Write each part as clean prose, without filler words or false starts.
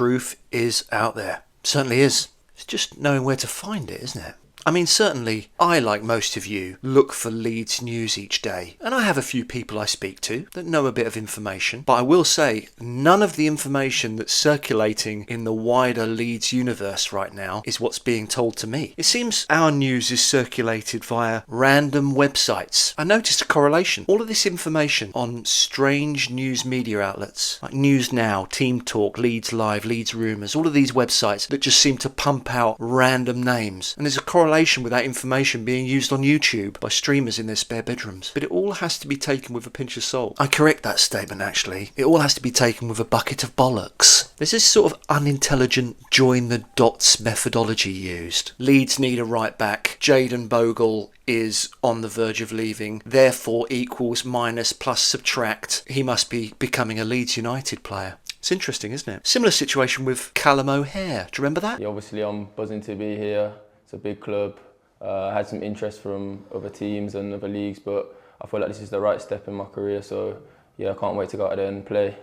truth is out there. Certainly is. It's just knowing where to find it, isn't it? I mean, certainly, I, like most of you, look for Leeds news each day. And I have a few people I speak to that know a bit of information. But I will say, none of the information that's circulating in the wider Leeds universe right now is what's being told to me. It seems our news is circulated via random websites. I noticed a correlation. All of this information on strange news media outlets, like News Now, Team Talk, Leeds Live, Leeds Rumours, all of these websites that just seem to pump out random names. And there's a correlation with that information being used on YouTube by streamers in their spare bedrooms. But it all has to be taken with a pinch of salt. I correct that statement, actually. It all has to be taken with a bucket of bollocks. There's this sort of unintelligent join the dots methodology used. Leeds need a right back. Jayden Bogle is on the verge of leaving, therefore equals minus plus subtract. He must be becoming a Leeds United player. It's interesting, isn't it? Similar situation with Callum O'Hare. Do you remember that? Yeah, obviously I'm buzzing to be here. It's a big club. I had some interest from other teams and other leagues, but I feel like this is the right step in my career. So yeah, I can't wait to go out there and play.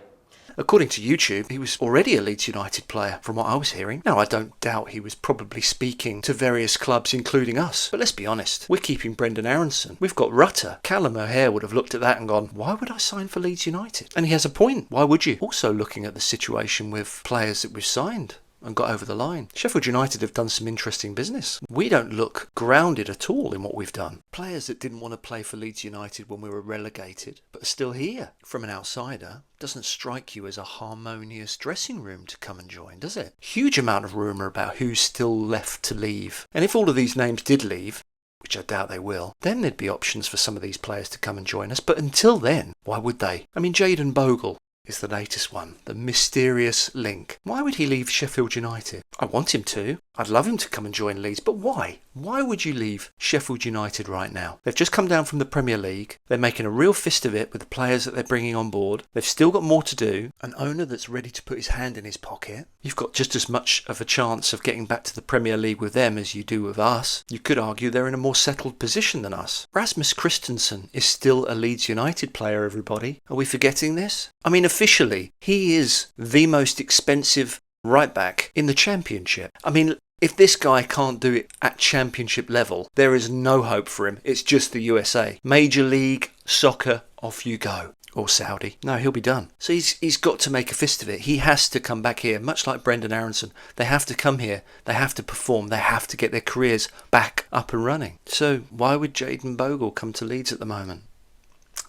According to YouTube, he was already a Leeds United player, from what I was hearing. Now, I don't doubt he was probably speaking to various clubs, including us. But let's be honest, we're keeping Brendan Aronson. We've got Rutter. Callum O'Hare would have looked at that and gone, why would I sign for Leeds United? And he has a point. Why would you? Also looking at the situation with players that we've signed and got over the line. Sheffield United have done some interesting business. We don't look grounded at all in what we've done. Players that didn't want to play for Leeds United when we were relegated, but are still here. From an outsider, doesn't strike you as a harmonious dressing room to come and join, does it? Huge amount of rumour about who's still left to leave. And if all of these names did leave, which I doubt they will, then there'd be options for some of these players to come and join us. But until then, why would they? I mean, Jayden Bogle is the latest one, the mysterious link. Why would he leave Sheffield United? I want him to. I'd love him to come and join Leeds, but why? Why would you leave Sheffield United right now? They've just come down from the Premier League. They're making a real fist of it with the players that they're bringing on board. They've still got more to do. An owner that's ready to put his hand in his pocket. You've got just as much of a chance of getting back to the Premier League with them as you do with us. You could argue they're in a more settled position than us. Rasmus Christensen is still a Leeds United player, everybody. Are we forgetting this? I mean, officially, he is the most expensive right back in the Championship. I mean, if this guy can't do it at Championship level, there is no hope for him. It's just the USA. Major League Soccer, off you go. Or Saudi. No, he'll be done. So he's got to make a fist of it. He has to come back here, much like Brendan Aronson. They have to come here. They have to perform. They have to get their careers back up and running. So why would Jayden Bogle come to Leeds at the moment?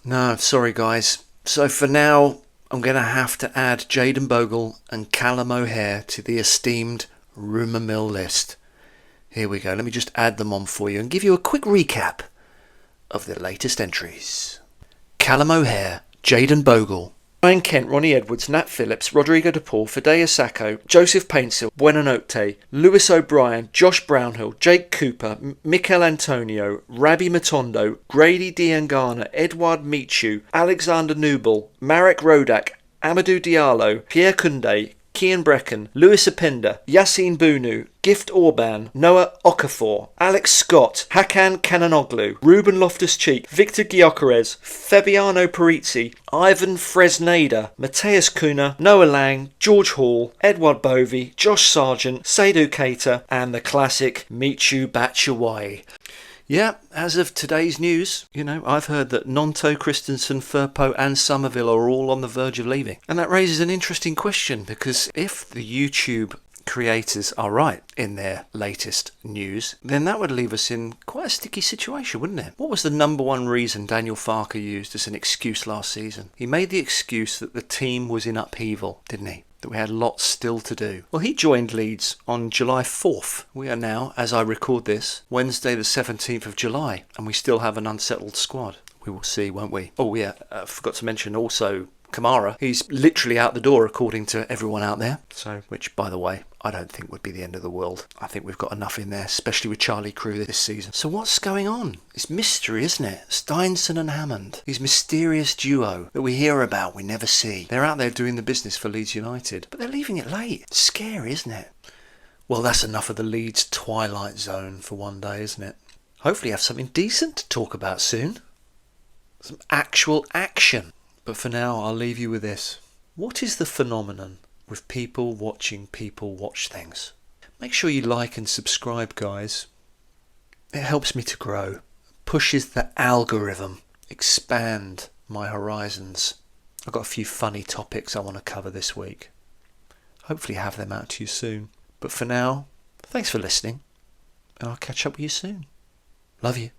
No, sorry guys. So for now, I'm going to have to add Jayden Bogle and Callum O'Hare to the esteemed rumour mill list. Here we go. Let me just add them on for you and give you a quick recap of the latest entries. Callum O'Hare, Jayden Bogle, Ryan Kent, Ronnie Edwards, Nat Phillips, Rodrigo De Paul, Fidea Sacco, Joseph Paintsill, Buenanote, Lewis O'Brien, Josh Brownhill, Jake Cooper, Mikel Antonio, Rabbi Matondo, Grady Diangana, Edouard Michu, Alexander Nubel, Marek Rodak, Amadou Diallo, Pierre Koundé, Kian Brecken, Lewis Apenda, Yassine Bounou, Gift Orban, Noah Okafor, Alex Scott, Hakan Kananoglu, Ruben Loftus-Cheek, Victor Gyökeres, Fabiano Parizzi, Ivan Fresneda, Mateus Cunha, Noah Lang, George Hall, Edward Bovey, Josh Sargent, Seydou Keita, and the classic Michu Batshuayi. Yeah, as of today's news, I've heard that Nonto, Christensen, Firpo and Somerville are all on the verge of leaving. And that raises an interesting question, because if the YouTube creators are right in their latest news, then that would leave us in quite a sticky situation, wouldn't it? What was the number one reason Daniel Farke used as an excuse last season? He made the excuse that the team was in upheaval, didn't he? That we had lots still to do. Well, he joined Leeds on July 4th. We are now, as I record this, Wednesday the 17th of July, and we still have an unsettled squad. We will see, won't we? Oh yeah, I forgot to mention also Kamara. He's literally out the door according to everyone out there. So, which, by the way, I don't think would be the end of the world. I think we've got enough in there, especially with Charlie Crew this season. So what's going on? It's mystery, isn't it? Steinson and Hammond. These mysterious duo that we hear about, we never see. They're out there doing the business for Leeds United, but they're leaving it late. It's scary, isn't it? Well, that's enough of the Leeds Twilight Zone for one day, isn't it? Hopefully have something decent to talk about soon. Some actual action. But for now, I'll leave you with this. What is the phenomenon with people watching people watch things. Make sure you like and subscribe, guys. It helps me to grow, pushes the algorithm, expand my horizons. I've got a few funny topics I want to cover this week. Hopefully have them out to you soon. But for now, thanks for listening, and I'll catch up with you soon. Love you.